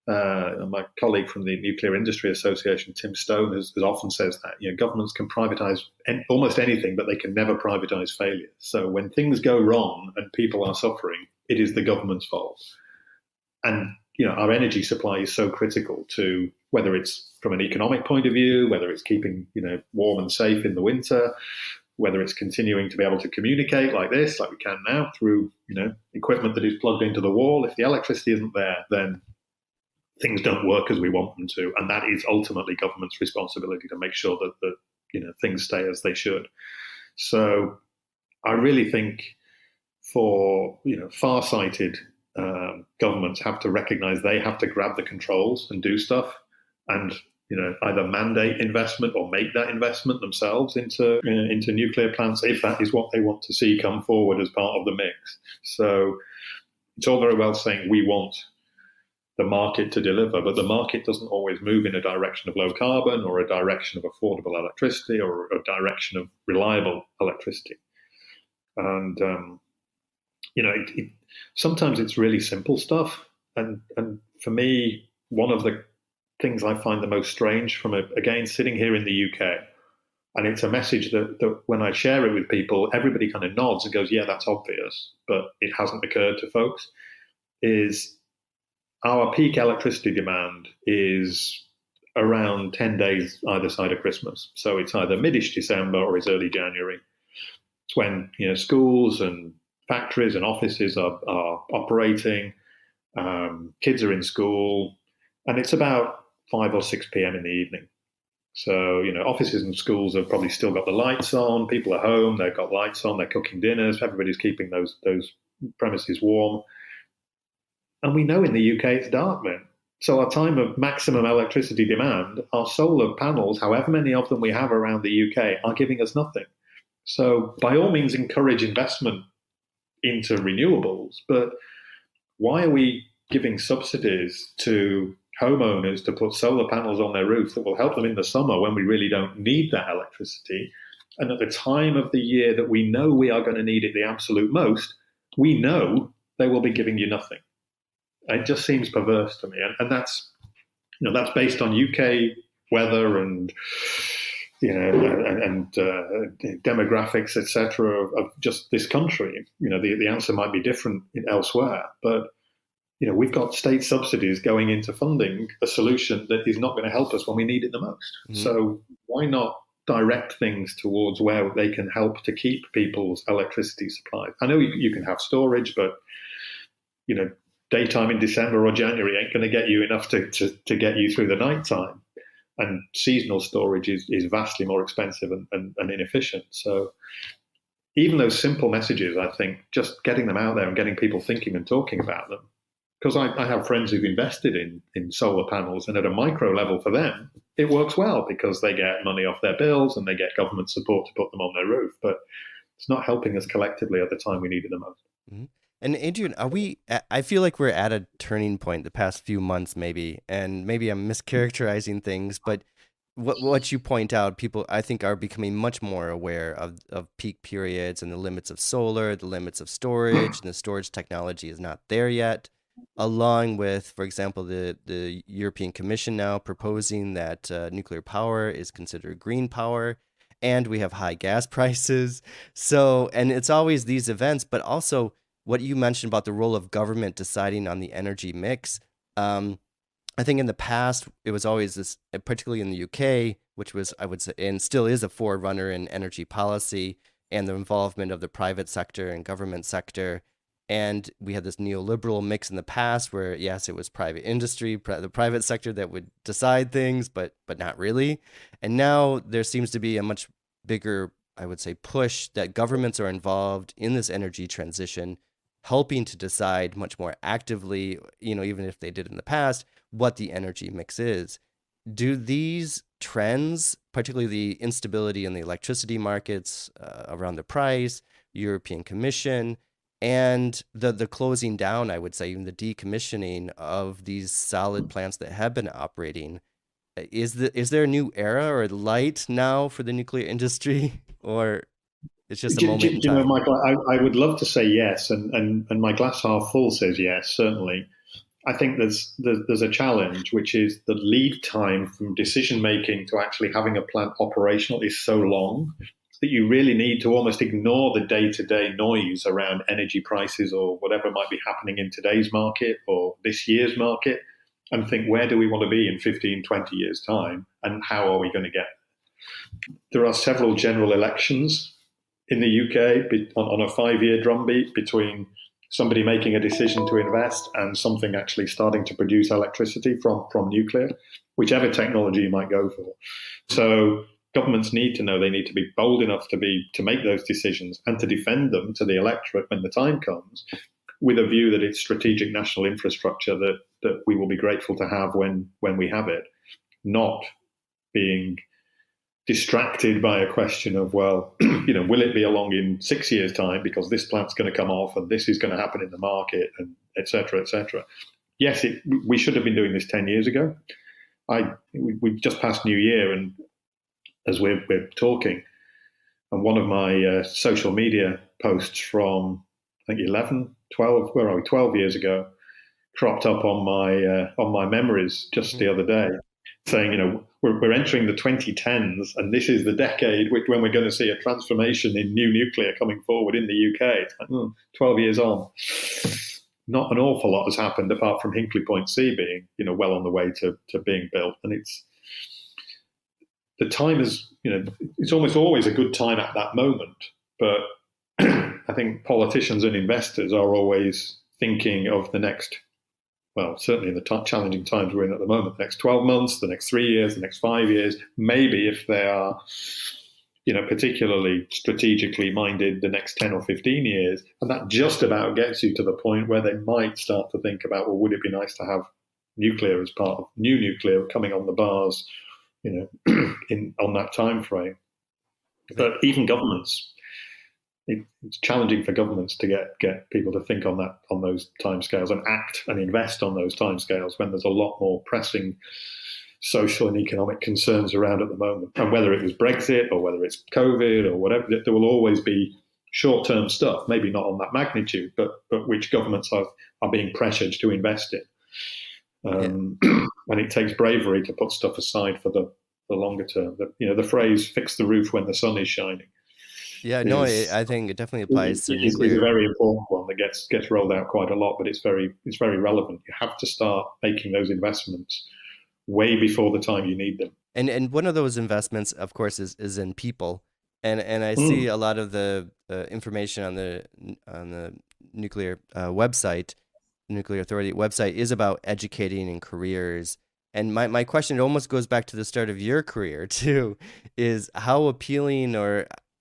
My colleague from the Nuclear Industry Association, Tim Stone, has often says that governments can privatize almost anything, but they can never privatize failure. So when things go wrong and people are suffering, it is the government's fault. And our energy supply is so critical to, whether it's from an economic point of view, whether it's keeping warm and safe in the winter, whether it's continuing to be able to communicate like this, like we can now, through equipment that is plugged into the wall. If the electricity isn't there, then things don't work as we want them to, and that is ultimately government's responsibility to make sure that things stay as they should. So I really think for far-sighted governments have to recognize they have to grab the controls and do stuff, and either mandate investment or make that investment themselves into nuclear plants if that is what they want to see come forward as part of the mix. So it's all very well saying we want the market to deliver, but the market doesn't always move in a direction of low carbon or a direction of affordable electricity or a direction of reliable electricity. And sometimes it's really simple stuff. And for me, one of the things I find the most strange from again sitting here in the UK, and it's a message that when I share it with people, everybody kind of nods and goes, "Yeah, that's obvious," but it hasn't occurred to folks, is our peak electricity demand is around 10 days either side of Christmas. So it's either mid-ish December or it's early January. It's when schools and factories and offices are operating, kids are in school, and it's about 5 or 6 p.m. in the evening. So, offices and schools have probably still got the lights on, people are home, they've got lights on, they're cooking dinners, everybody's keeping those premises warm. And we know in the UK it's dark then. So our time of maximum electricity demand, our solar panels, however many of them we have around the UK, are giving us nothing. So by all means, encourage investment into renewables. But why are we giving subsidies to homeowners to put solar panels on their roof that will help them in the summer when we really don't need that electricity? And at the time of the year that we know we are going to need it the absolute most, we know they will be giving you nothing. It just seems perverse to me, and that's based on UK weather and demographics, etc., of just this country. The answer might be different elsewhere, but we've got state subsidies going into funding a solution that is not going to help us when we need it the most. Mm-hmm. So why not direct things towards where they can help to keep people's electricity supplied? I know you can have storage, but daytime in December or January ain't going to get you enough to get you through the nighttime. And seasonal storage is vastly more expensive and inefficient. So even those simple messages, I think, just getting them out there and getting people thinking and talking about them. Because I have friends who've invested in solar panels, and at a micro level for them, it works well because they get money off their bills and they get government support to put them on their roof. But it's not helping us collectively at the time we need it the most. Mm-hmm. And Adrian, I feel like we're at a turning point the past few months, maybe, and maybe I'm mischaracterizing things, but what you point out, people, I think, are becoming much more aware of peak periods and the limits of solar, the limits of storage, and the storage technology is not there yet, along with, for example, the European Commission now proposing that nuclear power is considered green power, and we have high gas prices. So, and it's always these events, but also what you mentioned about the role of government deciding on the energy mix. I think in the past, it was always this, particularly in the UK, which was, I would say, and still is a forerunner in energy policy and the involvement of the private sector and government sector. And we had this neoliberal mix in the past where, yes, it was private industry, the private sector that would decide things, but not really. And now there seems to be a much bigger, I would say, push that governments are involved in this energy transition, helping to decide much more actively, even if they did in the past, what the energy mix is. Do these trends, particularly the instability in the electricity markets around the price, European Commission, and the closing down, I would say, even the decommissioning of these solid plants that have been operating, is there a new era or light now for the nuclear industry, or it's just a moment in time? Michael, I would love to say yes, and my glass half full says yes, certainly. I think there's a challenge, which is the lead time from decision making to actually having a plant operational is so long that you really need to almost ignore the day-to-day noise around energy prices or whatever might be happening in today's market or this year's market and think, where do we want to be in 15, 20 years' time, and how are we going to get there? There are several general elections in the UK on a 5-year drumbeat between somebody making a decision to invest and something actually starting to produce electricity from nuclear, whichever technology you might go for. So governments need to know they need to be bold enough to make those decisions and to defend them to the electorate when the time comes, with a view that it's strategic national infrastructure that we will be grateful to have when we have it, not being distracted by a question of, well, will it be along in 6 years' time because this plant's going to come off and this is going to happen in the market, and et cetera, et cetera. Yes, we should have been doing this 10 years ago. We've just passed New Year, and as we're talking, and one of my social media posts from, I think, 12 years ago, cropped up on my memories just the other day, saying, we're entering the 2010s, and this is the decade when we're going to see a transformation in new nuclear coming forward in the UK. It's like, 12 years on, not an awful lot has happened apart from Hinkley Point C being, well on the way to being built. And the time is, it's almost always a good time at that moment. But I think politicians and investors are always thinking of the next, well, certainly in the challenging times we're in at the moment, the next 12 months, the next 3 years, the next 5 years, maybe if they are, particularly strategically minded, the next 10 or 15 years. And that just about gets you to the point where they might start to think about, well, would it be nice to have nuclear as part of new nuclear coming on the bars, on that time frame. But even governments, it's challenging for governments to get people to think on those timescales and act and invest on those timescales when there's a lot more pressing social and economic concerns around at the moment. And whether it was Brexit or whether it's COVID or whatever, there will always be short-term stuff, maybe not on that magnitude, but which governments are being pressured to invest in. And it takes bravery to put stuff aside for the the longer term. The phrase "fix the roof when the sun is shining" Yeah, no, is I think it definitely applies to is a nuclear. very important one that gets rolled out quite a lot, but it's very relevant. You have to start making those investments way before the time you need them. And one of those investments, of course, is in people. And I see a lot of the information on the nuclear website, Nuclear Authority website, is about educating and careers. And my question, it almost goes back to the start of your career too, is how appealing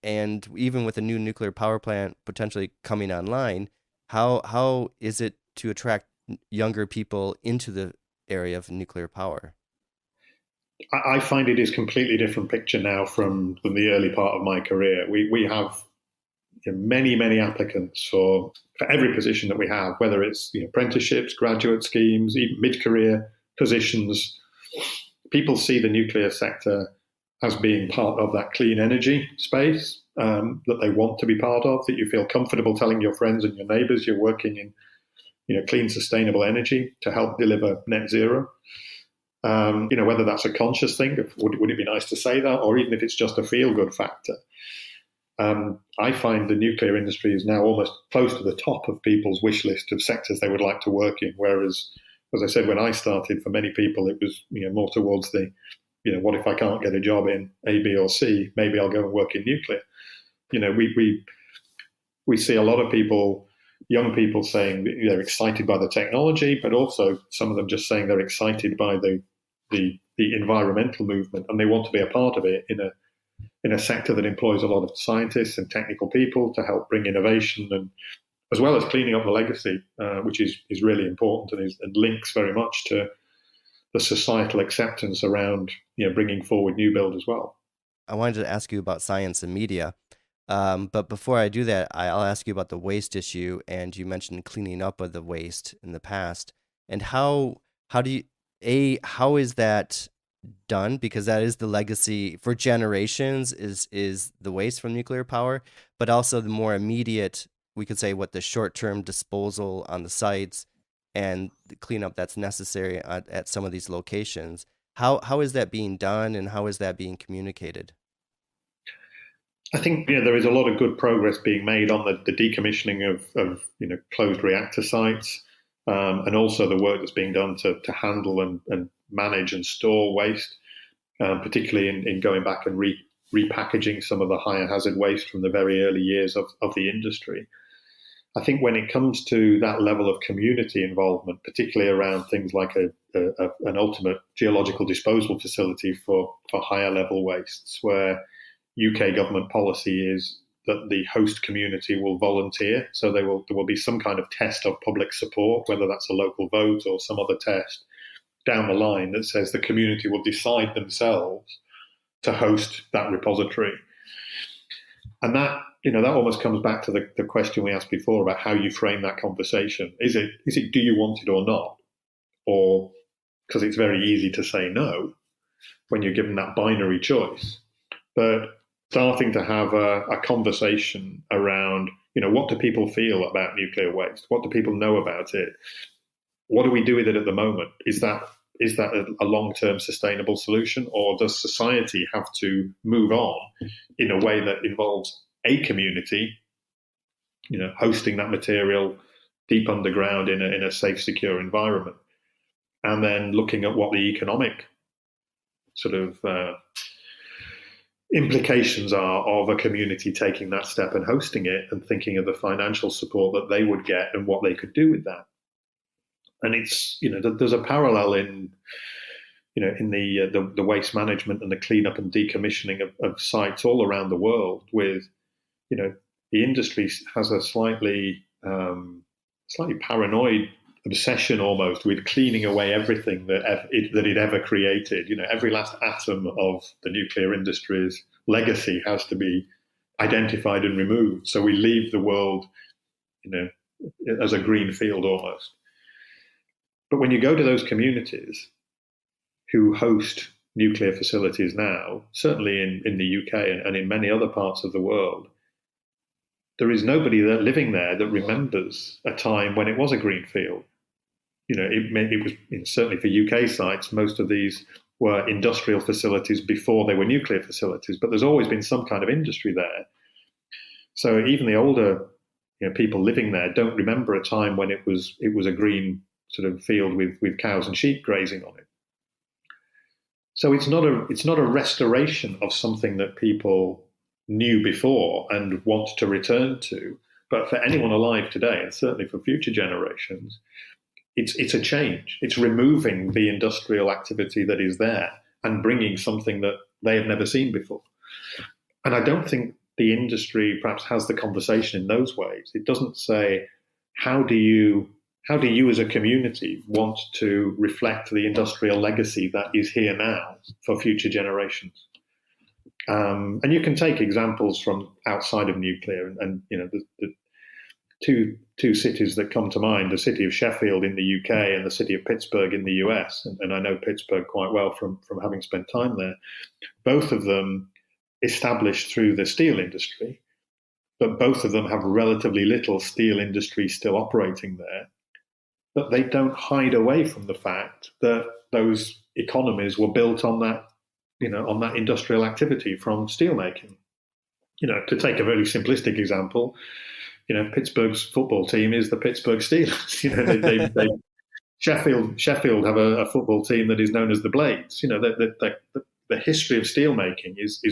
and even with a new nuclear power plant potentially coming online, how is it to attract younger people into the area of nuclear power? I find it is a completely different picture now from the early part of my career. We have many applicants for every position that we have, whether it's apprenticeships, graduate schemes, even mid-career positions. People see the nuclear sector as being part of that clean energy space that they want to be part of, that you feel comfortable telling your friends and your neighbors you're working in clean, sustainable energy to help deliver net zero. Whether that's a conscious thing, would it be nice to say that, or even if it's just a feel-good factor. I find the nuclear industry is now almost close to the top of people's wish list of sectors they would like to work in, whereas, as I said, when I started, for many people, it was more towards the, what if I can't get a job in A, B, or C? Maybe I'll go and work in nuclear. We see a lot of people, young people, saying they're excited by the technology, but also some of them just saying they're excited by the environmental movement, and they want to be a part of it in a sector that employs a lot of scientists and technical people to help bring innovation, and as well as cleaning up the legacy, which is really important and links very much to the societal acceptance around bringing forward new build as well. I wanted to ask you about science and media, but before I do that, I'll ask you about the waste issue. And you mentioned cleaning up of the waste in the past, and how is that done? Because that is the legacy for generations, is the waste from nuclear power, but also the more immediate, we could say, what the short-term disposal on the sites and the cleanup that's necessary at some of these locations. How is that being done, and how is that being communicated? I think there is a lot of good progress being made on the decommissioning of closed reactor sites, and also the work that's being done to handle and manage and store waste, particularly in going back and repackaging some of the higher hazard waste from the very early years of the industry. I think when it comes to that level of community involvement, particularly around things like an ultimate geological disposal facility for higher level wastes, where UK government policy is that the host community will volunteer. So there will be some kind of test of public support, whether that's a local vote or some other test down the line that says the community will decide themselves to host that repository. And that almost comes back to the question we asked before about how you frame that conversation. Is it do you want it or not? Or, because it's very easy to say no when you're given that binary choice. But starting to have a conversation around, what do people feel about nuclear waste? What do people know about it? What do we do with it at the moment? Is that a long-term sustainable solution, or does society have to move on in a way that involves a community, hosting that material deep underground in a safe, secure environment, and then looking at what the economic sort of implications are of a community taking that step and hosting it, and thinking of the financial support that they would get and what they could do with that. And it's, there's a parallel in the waste management and the cleanup and decommissioning of sites all around the world, with, the industry has a slightly paranoid obsession almost with cleaning away everything that it ever created. Every last atom of the nuclear industry's legacy has to be identified and removed. So we leave the world, as a green field almost. But when you go to those communities who host nuclear facilities now, certainly in the UK and in many other parts of the world, there is nobody living there that remembers a time when it was a green field. It was certainly for UK sites, most of these were industrial facilities before they were nuclear facilities, but there's always been some kind of industry there. So even the older people living there don't remember a time when it was a green sort of field with cows and sheep grazing on it. So it's not a restoration of something that people knew before and want to return to. But for anyone alive today, and certainly for future generations, it's a change. It's removing the industrial activity that is there and bringing something that they have never seen before. And I don't think the industry perhaps has the conversation in those ways. It doesn't say, how do you as a community want to reflect the industrial legacy that is here now for future generations? And you can take examples from outside of nuclear, and the two cities that come to mind, the city of Sheffield in the UK and the city of Pittsburgh in the US, and I know Pittsburgh quite well from having spent time there. Both of them established through the steel industry, but both of them have relatively little steel industry still operating there. But they don't hide away from the fact that those economies were built on that, on that industrial activity from steelmaking. To take a very simplistic example, Pittsburgh's football team is the Pittsburgh Steelers. Sheffield have a football team that is known as the Blades. The history of steelmaking is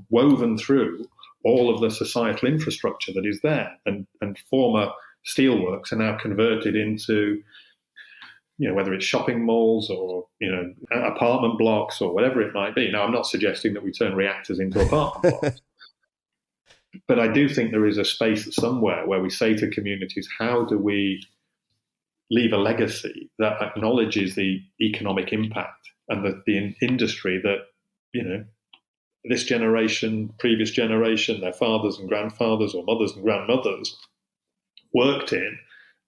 woven through all of the societal infrastructure that is there, and former steelworks are now converted into, whether it's shopping malls or, apartment blocks or whatever it might be. Now, I'm not suggesting that we turn reactors into apartment blocks, but I do think there is a space somewhere where we say to communities, how do we leave a legacy that acknowledges the economic impact and the industry that, this generation, previous generation, their fathers and grandfathers or mothers and grandmothers worked in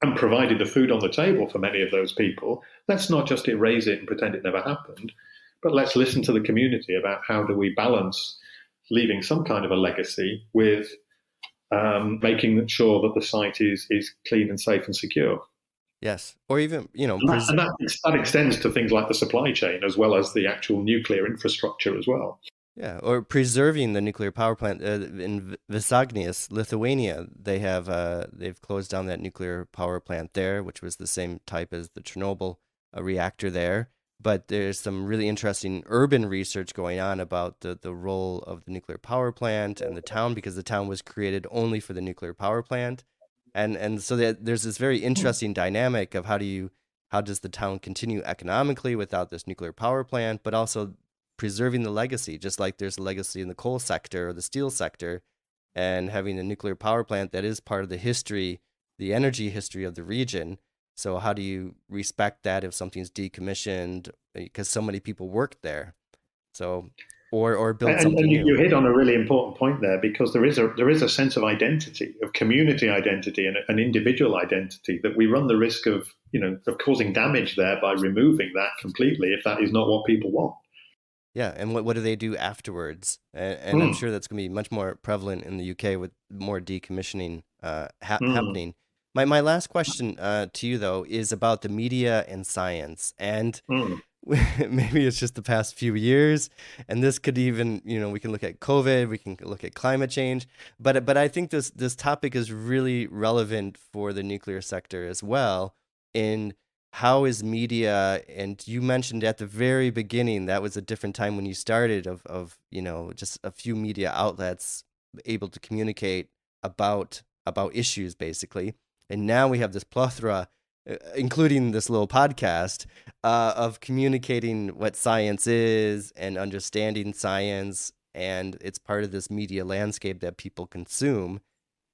and provided the food on the table for many of those people. Let's not just erase it and pretend it never happened, but let's listen to the community about how do we balance leaving some kind of a legacy with making sure that the site is clean and safe and secure. Yes, or even, and that extends to things like the supply chain as well as the actual nuclear infrastructure as well. Yeah, or preserving the nuclear power plant in Visagnius, Lithuania. They've closed down that nuclear power plant there, which was the same type as the Chernobyl reactor there. But there's some really interesting urban research going on about the role of the nuclear power plant and the town, because the town was created only for the nuclear power plant, and so there's this very interesting dynamic of how does the town continue economically without this nuclear power plant, but also preserving the legacy, just like there's a legacy in the coal sector or the steel sector, and having a nuclear power plant that is part of the history, the energy history of the region. So how do you respect that if something's decommissioned because so many people worked there? So, or build something new. You hit on a really important point there, because there is a sense of identity, of community identity and an individual identity, that we run the risk of causing damage there by removing that completely if that is not what people want. Yeah, and what do they do afterwards? And I'm sure that's going to be much more prevalent in the UK with more decommissioning happening. My last question to you, though, is about the media and science. And maybe it's just the past few years, and this could even, we can look at COVID, we can look at climate change. But I think this topic is really relevant for the nuclear sector as well. In how is media, and you mentioned at the very beginning, that was a different time when you started of just a few media outlets able to communicate about issues, basically. And now we have this plethora, including this little podcast, of communicating what science is and understanding science, and it's part of this media landscape that people consume.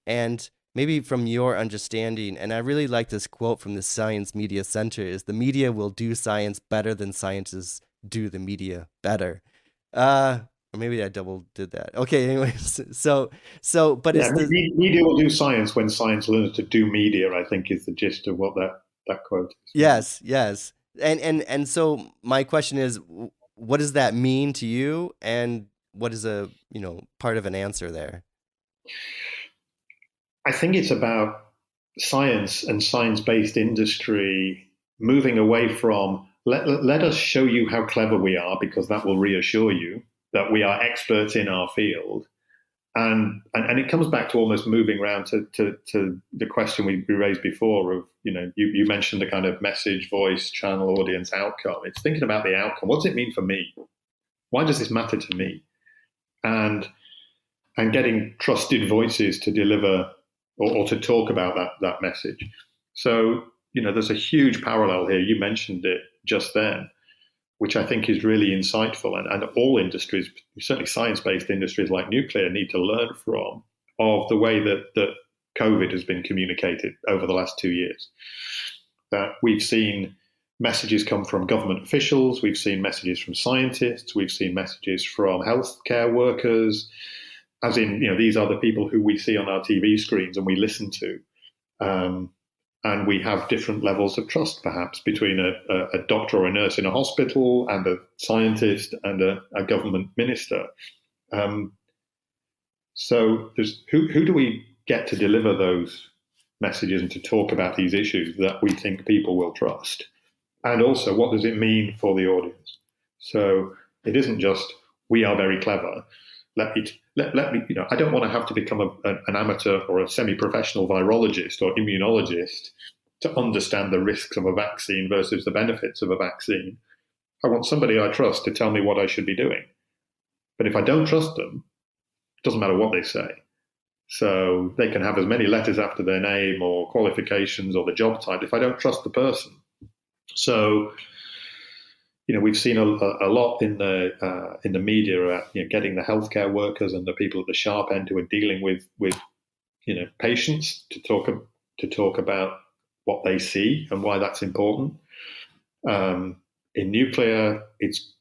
And maybe from your understanding, and I really like this quote from the Science Media Center, is the media will do science better than scientists do the media better. Or maybe I double did that. Okay, anyways, but yeah, media will do science when science learns to do media, I think, is the gist of what that quote is. Yes. And so my question is, what does that mean to you, and what is a part of an answer there? I think it's about science and science-based industry moving away from let us show you how clever we are, because that will reassure you that we are experts in our field. And it comes back to almost moving around to the question we raised before of, you mentioned the kind of message, voice, channel, audience, outcome. It's thinking about the outcome. What does it mean for me? Why does this matter to me? And getting trusted voices to deliver or to talk about that message. So, there's a huge parallel here. You mentioned it just then, which I think is really insightful. And all industries, certainly science-based industries like nuclear, need to learn from, of the way that COVID has been communicated over the last 2 years. That we've seen messages come from government officials, we've seen messages from scientists, we've seen messages from healthcare workers, as in, these are the people who we see on our TV screens and we listen to. And we have different levels of trust, perhaps, between a doctor or a nurse in a hospital and a scientist and a government minister. So who do we get to deliver those messages and to talk about these issues that we think people will trust? And also, what does it mean for the audience? So it isn't just, we are very clever. Let me, I don't want to have to become an amateur or a semi-professional virologist or immunologist to understand the risks of a vaccine versus the benefits of a vaccine. I want somebody I trust to tell me what I should be doing. But if I don't trust them, it doesn't matter what they say. So they can have as many letters after their name or qualifications or the job title if I don't trust the person. So, we've seen a lot in the media about getting the healthcare workers and the people at the sharp end who are dealing with patients to talk about what they see and why that's important. In nuclear, it's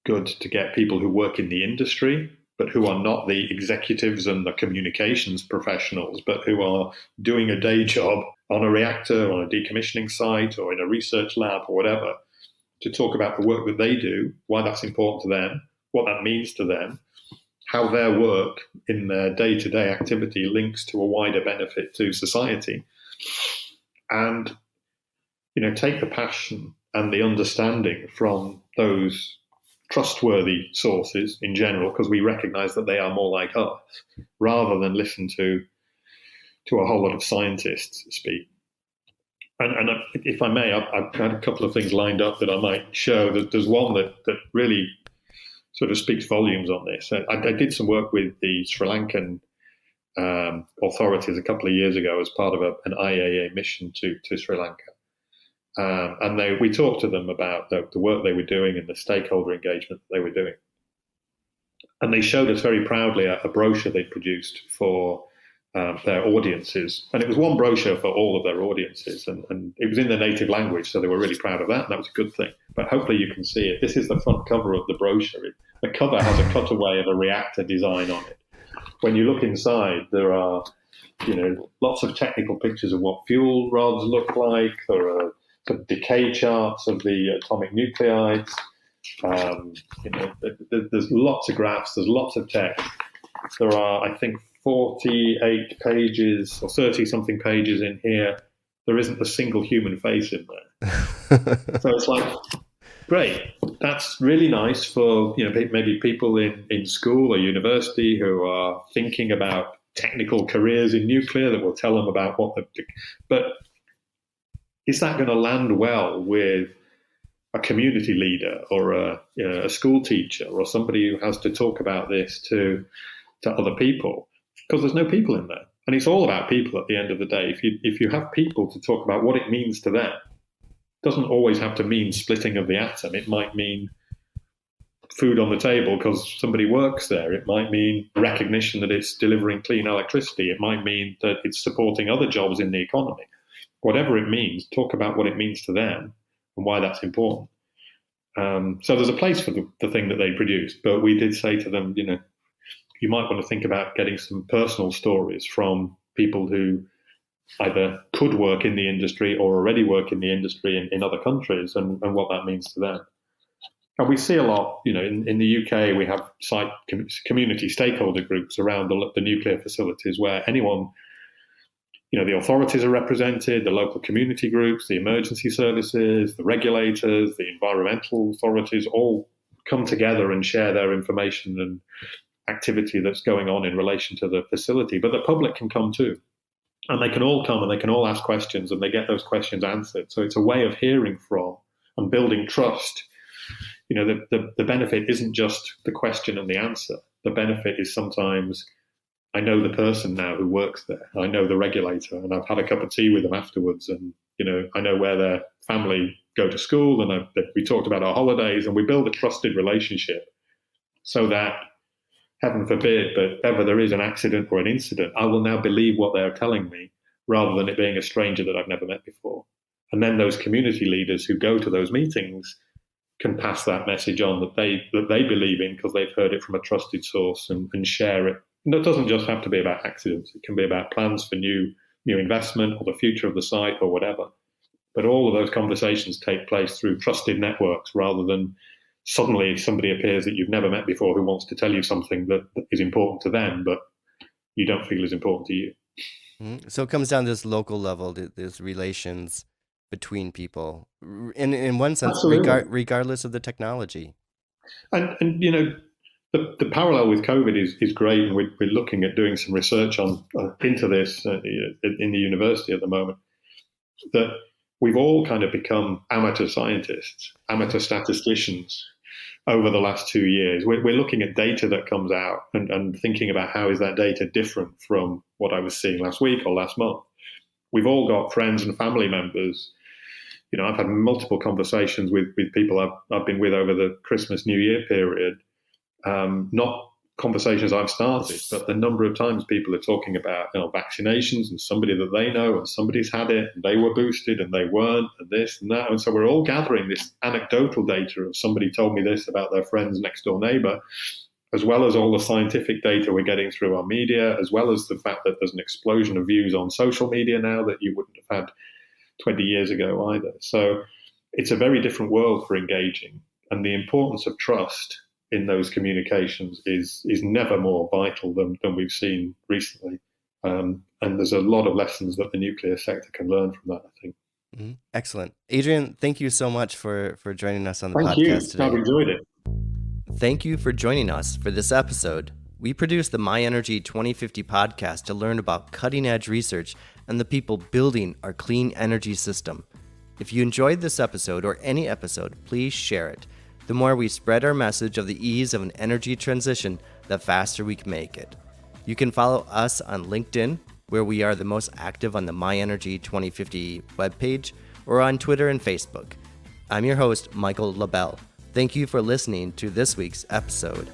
good to get people who work in the industry, but who are not the executives and the communications professionals, but who are doing a day job on a reactor, on a decommissioning site, or in a research lab or whatever, to talk about the work that they do, why that's important to them, what that means to them, how their work in their day-to-day activity links to a wider benefit to society. And, take the passion and the understanding from those trustworthy sources in general, because we recognize that they are more like us, rather than listen to a whole lot of scientists speak. And if I may, I've had a couple of things lined up that I might show. There's one that really sort of speaks volumes on this. I did some work with the Sri Lankan authorities a couple of years ago as part of an IAEA mission to Sri Lanka. And we talked to them about the work they were doing and the stakeholder engagement they were doing. And they showed us very proudly a brochure they produced for their audiences. And it was one brochure for all of their audiences. And it was in their native language, so they were really proud of that. And that was a good thing. But hopefully you can see it. This is the front cover of the brochure. The cover has a cutaway of a reactor design on it. When you look inside, there are, lots of technical pictures of what fuel rods look like. There are sort of decay charts of the atomic nuclides. There's lots of graphs. There's lots of text. There are, I think, 48 pages or 30-something pages in here. There isn't a single human face in there. So it's like, great. That's really nice for maybe people in school or university who are thinking about technical careers in nuclear that will tell them about but is that going to land well with a community leader or a school teacher or somebody who has to talk about this to other people? Because there's no people in there. And it's all about people at the end of the day. If you have people to talk about what it means to them, it doesn't always have to mean splitting of the atom. It might mean food on the table because somebody works there. It might mean recognition that it's delivering clean electricity. It might mean that it's supporting other jobs in the economy. Whatever it means, talk about what it means to them and why that's important. So there's a place for the thing that they produced, but we did say to them, you might want to think about getting some personal stories from people who either could work in the industry or already work in the industry in other countries and what that means to them. And we see a lot, in the UK, we have community stakeholder groups around the nuclear facilities where anyone the authorities are represented, the local community groups, the emergency services, the regulators, the environmental authorities all come together and share their information and activity that's going on in relation to the facility. But the public can come too. And they can all come and they can all ask questions and they get those questions answered. So it's a way of hearing from and building trust. The benefit isn't just the question and the answer. The benefit is sometimes I know the person now who works there. I know the regulator, and I've had a cup of tea with them afterwards. And, I know where their family go to school, and we talked about our holidays, and we build a trusted relationship so that, heaven forbid, but ever there is an accident or an incident, I will now believe what they're telling me rather than it being a stranger that I've never met before. And then those community leaders who go to those meetings can pass that message on that they believe in because they've heard it from a trusted source and share it. And it doesn't just have to be about accidents. It can be about plans for new investment or the future of the site or whatever. But all of those conversations take place through trusted networks rather than suddenly somebody appears that you've never met before who wants to tell you something that is important to them, but you don't feel is important to you. Mm-hmm. So it comes down to this local level, there's relations between people, in one sense, regardless of the technology. And the parallel with COVID is great, and we're looking at doing some research into this in the university at the moment, that we've all kind of become amateur scientists, amateur statisticians over the last 2 years. We're looking at data that comes out and thinking about how is that data different from what I was seeing last week or last month. We've all got friends and family members. I've had multiple conversations with people I've been with over the Christmas, New Year period. Not conversations I've started, but the number of times people are talking about vaccinations and somebody that they know and somebody's had it and they were boosted and they weren't and this and that. And so we're all gathering this anecdotal data of somebody told me this about their friend's next door neighbor, as well as all the scientific data we're getting through our media, as well as the fact that there's an explosion of views on social media now that you wouldn't have had 20 years ago either. So it's a very different world for engaging, and the importance of trust in those communications is never more vital than we've seen recently. And there's a lot of lessons that the nuclear sector can learn from that, I think. Mm-hmm. Excellent. Adrian, thank you so much for joining us on the podcast today. I've enjoyed it. Thank you for joining us for this episode. We produced the My Energy 2050 podcast to learn about cutting-edge research and the people building our clean energy system. If you enjoyed this episode or any episode, please share it. The more we spread our message of the ease of an energy transition, the faster we can make it. You can follow us on LinkedIn, where we are the most active on the My Energy 2050 webpage, or on Twitter and Facebook. I'm your host, Michael LaBelle. Thank you for listening to this week's episode.